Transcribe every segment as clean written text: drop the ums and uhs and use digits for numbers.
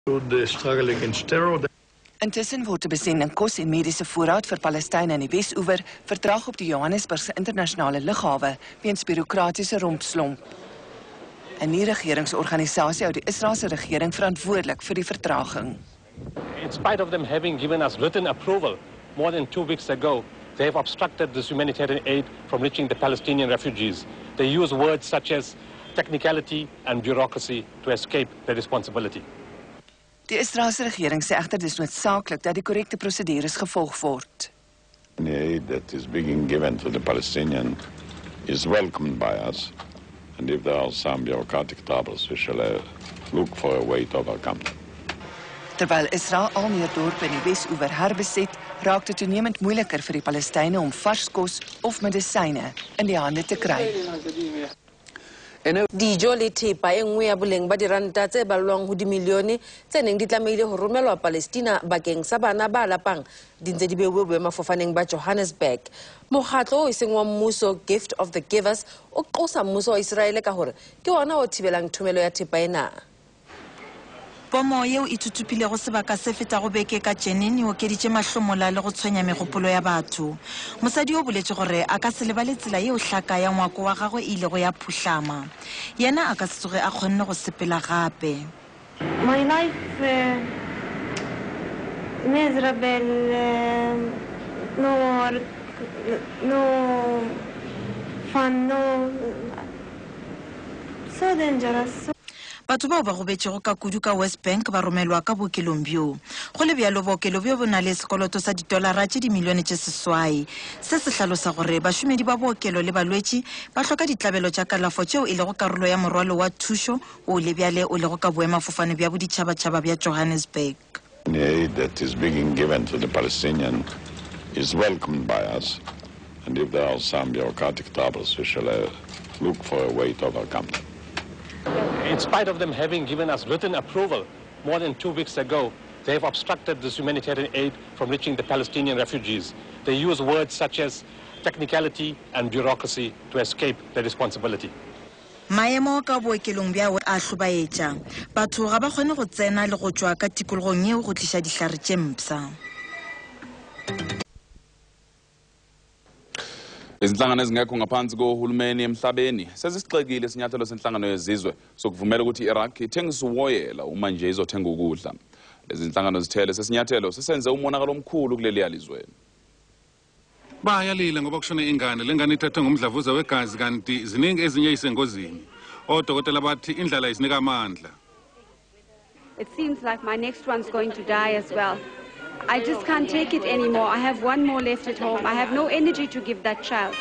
The struggle against terror. Intussen word die besending kos en mediese voorraad vir Palestynë in die Wes-oewer vertraag op die Johannesburgse internasionale lughawe weens bureaukratiese rompslomp. 'n nie-regeringsorganisasie hou die Israeliese regering verantwoordelik vir die vertraging. In spite of them having given us written approval more than 2 weeks ago, they have obstructed this humanitarian aid from reaching the Palestinian refugees. They use words such as technicality and bureaucracy to escape their responsibility. Die Israeliese regering sê egter dis noodsaaklik dat die korrekte prosedures gevolg word. The aid that is being given to the Palestinians is welcomed by us, and if there are some bureaucratic troubles, we shall look for a way to overcome them. Terwyl Israel al meer dorpe in die Wes-oewer herbeset, raak dit toenemend moeiliker vir die Palestynë om vars kos of medisyne in die hande te kry. Dijo le thepa e nngwe ya boleng ba diranta tse balwang ho dimilione tse neng di tlamehile ho romelwa Palestina bakeng sa bana ba lapang di ntse di beuwe boemafofaneng ba Johannesburg. Mokgatlo o seng wa mmuso Gift of the Givers o qosa mmuso wa Israele ka hore ke ona o thibelang thomelo ya thepa ena. Pomo yeo e thutupile go sebaka se feta go beke ka Jenini o keditše mahlomola le go tshwenya megopolo ya batho. Mosadi o boletse gore a ka se lebale tsela yeo hlaka ya ngwako wa gagwe e ile go ya phuhlama. Yena a ka se tsoge a kgonne go sepela gape. My life miserable, no work, no fun, no, so dangerous. Batho bao ba go betšego ka kudu ka West Bank ba romelwa ka bookelong bjo. Go le bjalo bookelo bjo bo na le sekoloto sa $8 tše dimilione tše seswai. Se se hlalosa gore bašomedi ba bookelo le balwetši ba hloka ditlabelo tša kalafo tšeo e lego karolo ya morwalo wa thušo o le bjale o lego ka boemafofane bja boditšhabatšhaba bja Johannesburg. The aid that is being given to the Palestinians is welcomed by us, and if there are some bureaucratic troubles, we shall look for a way to overcome them. In spite of them having given us written approval more than 2 weeks ago, they have obstructed this humanitarian aid from reaching the Palestinian refugees. They use words such as technicality and bureaucracy to escape their responsibility. Maemo ka bookelong bja a hlobaetša. Batho ga ba kgone go tsena le go tšwa ka tikologong yeo go tliša dihlare tše mpsa. Izinhlangano ezingekho ngaphansi kohulumeni emhlabeni sezisixekile isinyathelo senhlangano yezizwe sokuvumela ukuthi iIraq ithengise uwoyela uma nje izothenga ukudla. Lezi zinhlangano zithele sesinyathelo sesenze umonakalo omkhulu kuleli yalizweni. Bayalila ngoba kushone ingane lengane ithethwe ngumdlavuza wegazi kanti ziningi ezinye isengozini. Odokotela bathi indlala isinika amandla. It seems like my next one's going to die as well. I just can't take it anymore. I have one more left at home. I have no energy to give that child.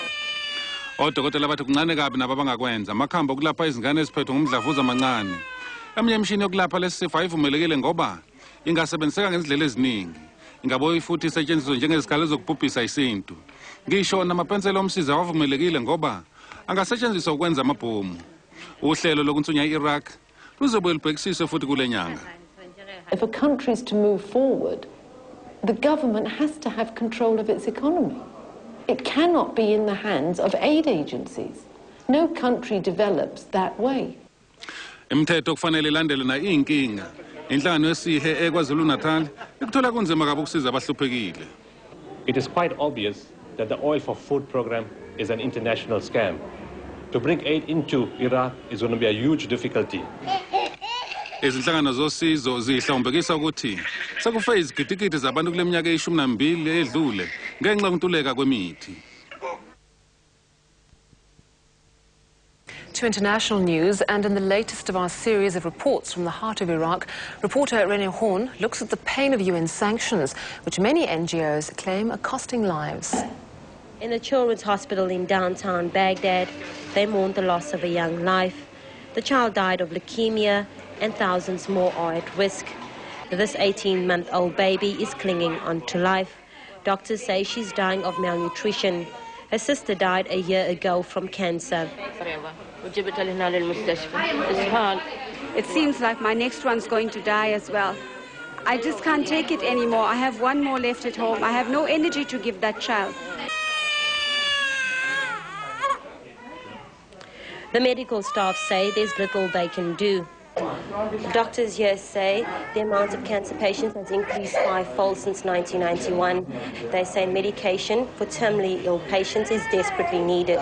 Odokotela bathi kuncane kabi nabo abangakwenza amakhamba okulapha izingane eziphethwe ngumdlavuza amancane. Eminye imishini yokulapha lesi sifo ayivumelekile ngoba ingasebenziseka ngezindlela eziningi. Ingaboyi futhi isetshenziswe njengezikalo zokubhubhisa isintu. Ngisho namapensela omsiza awavumelekile ngoba angasetshenziswa ukwenza amabhomu. Uhlelo lokuthunya iIraq luzobe libhekisiswe futhi kule nyanga. If a country is to move forward, the government has to have control of its economy. It cannot be in the hands of aid agencies. No country develops that way. Imithetho kufanele ilandele na inkinga. Inhlangano yesihe eKwaZulu-Natal ikuthola kunzima kabi ukusiza abahluphekile. It is quite obvious that the Oil for Food program is an international scam. To bring aid into Iraq is going to be a huge difficulty. Izinhlangano zosizo zihlombekisa ukuthi sekufe izigidigidi zabantu kule minyaka e12 edlule ngenxa yokuntuleka kwemithi. To international news, and in the latest of our series of reports from the heart of Iraq, reporter René Horn looks at the pain of UN sanctions, which many NGOs claim are costing lives. In a children's hospital in downtown Baghdad, they mourn the loss of a young life. The child died of leukemia, and thousands more are at risk. This 18-month-old baby is clinging on to life. Doctors say she's dying of malnutrition. Her sister died a year ago from cancer. It seems like my next one's going to die as well. I just can't take it anymore. I have one more left at home. I have no energy to give that child. The medical staff say there's little they can do. Doctors here say the amount of cancer patients has increased fivefold since 1991. They say medication for terminally ill patients is desperately needed.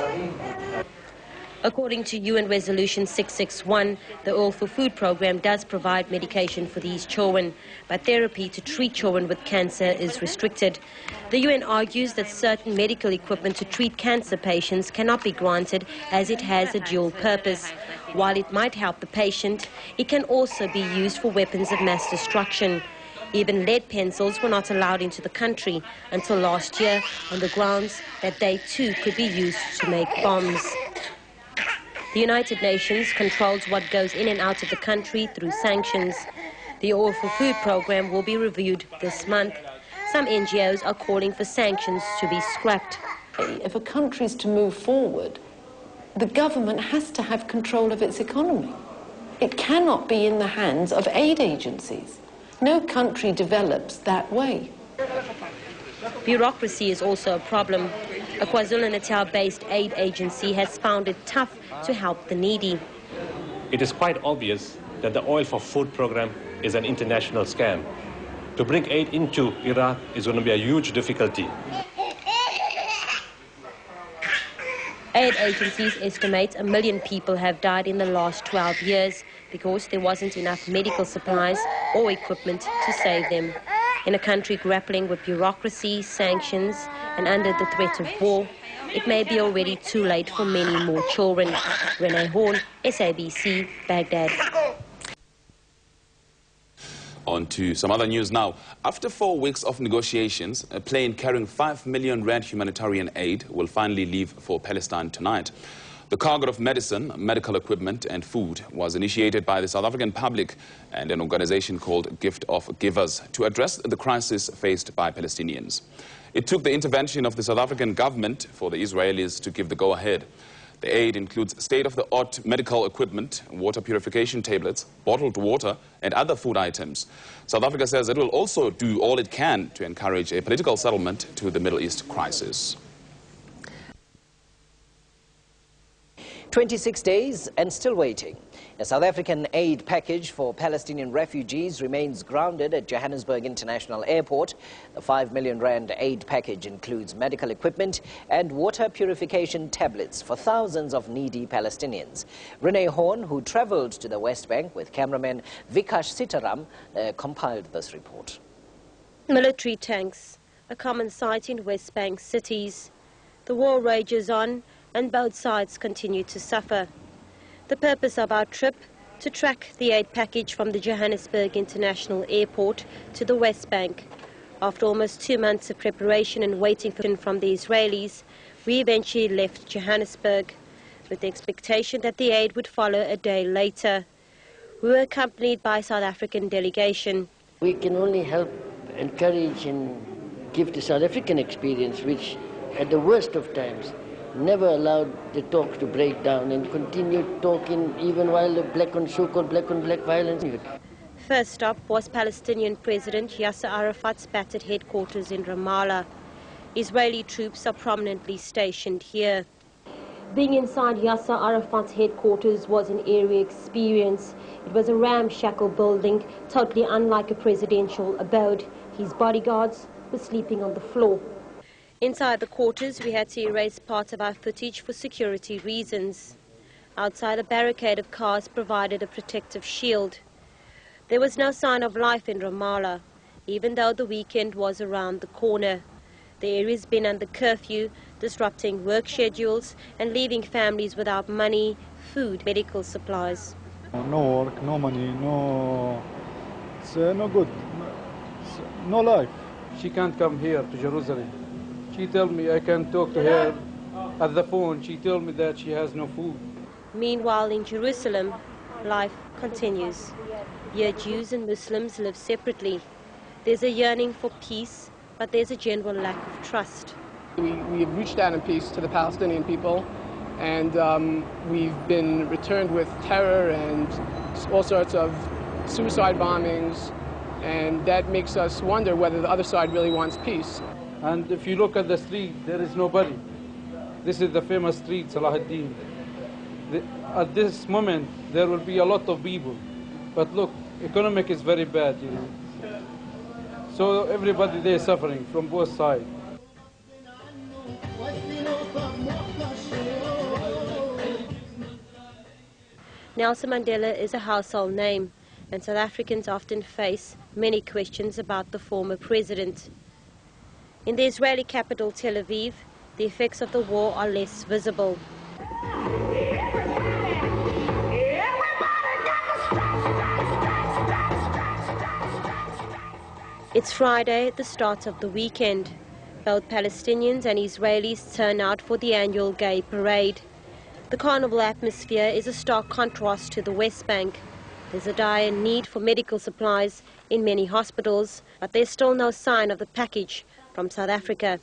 According to UN Resolution 661, the Oil for Food program does provide medication for these children, but therapy to treat children with cancer is restricted. The UN argues that certain medical equipment to treat cancer patients cannot be granted as it has a dual purpose. While it might help the patient, it can also be used for weapons of mass destruction. Even lead pencils were not allowed into the country until last year on the grounds that they too could be used to make bombs. The United Nations controls what goes in and out of the country through sanctions. The Oil for Food program will be reviewed this month. Some NGOs are calling for sanctions to be scrapped. If a country is to move forward, the government has to have control of its economy. It cannot be in the hands of aid agencies. No country develops that way. Bureaucracy is also a problem. A KwaZulu-Natal-based aid agency has found it tough to help the needy. It is quite obvious that the Oil for Food program is an international scam. To bring aid into Iraq is going to be a huge difficulty. Aid agencies estimate 1 million people have died in the last 12 years because there wasn't enough medical supplies or equipment to save them. In a country grappling with bureaucracy, sanctions, and under the threat of war, it may be already too late for many more children. Renee Horn, SABC, Baghdad. On to some other news now. After 4 weeks of negotiations, a plane carrying 5 million rand humanitarian aid will finally leave for Palestine tonight. The cargo of medicine, medical equipment and food was initiated by the South African public and an organization called Gift of Givers to address the crisis faced by Palestinians. It took the intervention of the South African government for the Israelis to give the go-ahead. The aid includes state-of-the-art medical equipment, water purification tablets, bottled water and other food items. South Africa says it will also do all it can to encourage a political settlement to the Middle East crisis. 26 days and still waiting. A South African aid package for Palestinian refugees remains grounded at Johannesburg International Airport. The 5 million rand aid package includes medical equipment and water purification tablets for thousands of needy Palestinians. Renee Horn, who traveled to the West Bank with cameraman Vikash Sitaram, compiled this report. Military tanks, a common sight in West Bank cities. The war rages on, and both sides continue to suffer. The purpose of our trip, to track the aid package from the Johannesburg International Airport to the West Bank. After almost 2 months of preparation and waiting from the Israelis, we eventually left Johannesburg with the expectation that the aid would follow a day later. We were accompanied by a South African delegation. We can only help, encourage and give the South African experience, which at the worst of times never allowed the talks to break down and continued talking even while the so-called black-on-black violence. First stop was Palestinian President Yasser Arafat's battered headquarters in Ramallah. Israeli troops are prominently stationed here. Being inside Yasser Arafat's headquarters was an eerie experience. It was a ramshackle building, totally unlike a presidential abode. His bodyguards were sleeping on the floor. Inside the quarters, we had to erase part of our footage for security reasons. Outside, a barricade of cars provided a protective shield. There was no sign of life in Ramallah, even though the weekend was around the corner. The area's been under curfew, disrupting work schedules and leaving families without money, food, medical supplies. No work, no money, it's no good, no life. She can't come here to Jerusalem. She told me I can talk to her at the phone. She told me that she has no food. Meanwhile, in Jerusalem, life continues. Here, Jews and Muslims live separately. There's a yearning for peace, but there's a general lack of trust. We have reached out in peace to the Palestinian people, and we've been returned with terror and all sorts of suicide bombings, and that makes us wonder whether the other side really wants peace. And if you look at the street, there is nobody. This is the famous street, Salahuddin. At this moment, there will be a lot of people. But look, economic is very bad, you know. So everybody there is suffering from both sides. Nelson Mandela is a household name, and South Africans often face many questions about the former president. In the Israeli capital, Tel Aviv, the effects of the war are less visible. It's Friday, the start of the weekend. Both Palestinians and Israelis turn out for the annual gay parade. The carnival atmosphere is a stark contrast to the West Bank. There's a dire need for medical supplies in many hospitals, but there's still no sign of the package from South Africa.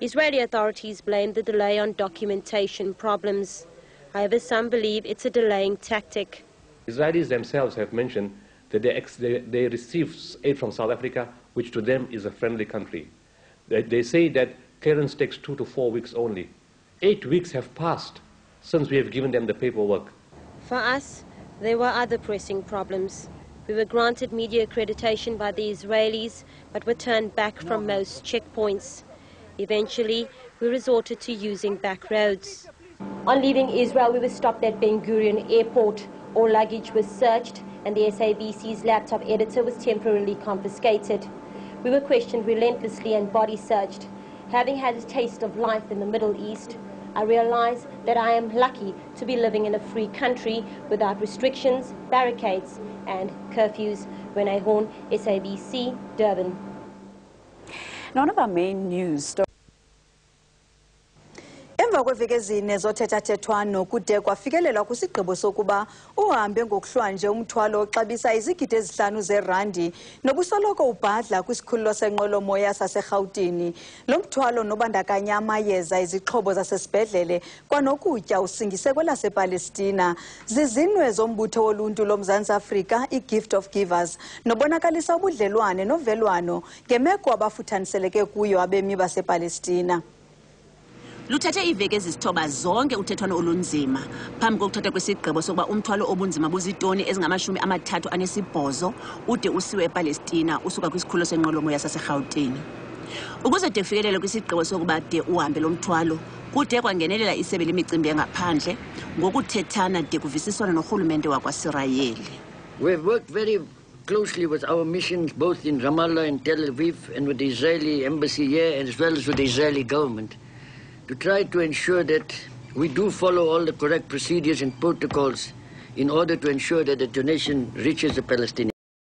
Israeli authorities blame the delay on documentation problems. However, some believe it's a delaying tactic. Israelis themselves have mentioned that they receive aid from South Africa, which to them is a friendly country. They say that clearance takes 2 to 4 weeks only. 8 weeks have passed since we have given them the paperwork. For us, there were other pressing problems. We were granted media accreditation by the Israelis, but were turned back from most checkpoints. Eventually, we resorted to using back roads. On leaving Israel, we were stopped at Ben Gurion Airport. All luggage was searched, and the SABC's laptop editor was temporarily confiscated. We were questioned relentlessly and body searched. Having had a taste of life in the Middle East, I realize that I am lucky to be living in a free country without restrictions, barricades and curfews. Renee Horn, SABC, Durban. Now, one of our main news stories. Emva kweveki ezine zothethathethwano kude kwafikelelwa kwisigqibo sokuba uhambe ngokuhlwanje umthwalo oxabisa izigidi ezi-5 zeerandi nobusoloko ubhadla kwisikhululo senqwelomoya saseRhawutini. Lo mthwalo nobandakanya amayeza, izixhobo zasesibhedlele kwanokutya usingise kwelasePalestina. Zizinwe zombutho woluntu loMzantsi Afrika, i-Gift of Givers, nobonakalisa ubudlelwane novelwano ngemeko abafuthaniseleke kuyo abemi basePalestina. Luthethe iveki ezisithoba zonke uthethwano olunzima phambi kokuthatha kwesigqibo sokuba umthwalo obunzima buzitoni ezingama-38 ude usiwe ePalestina usuka kwisikhululo senqwelomoya saseRhawutini. Ukuze de kufikelele kwisigqibo sokuba de uhambe lo mthwalo kude kwangenelela isebe lemicimbi engaphandle ngokuthethana de kuvisiswana norhulumente wakwaSirayeli. We've worked very closely with our missions both in Ramallah and Tel Aviv and with the Israeli embassy here as well as with the Israeli government, to try to ensure that we do follow all the correct procedures and protocols in order to ensure that the donation reaches the Palestinians.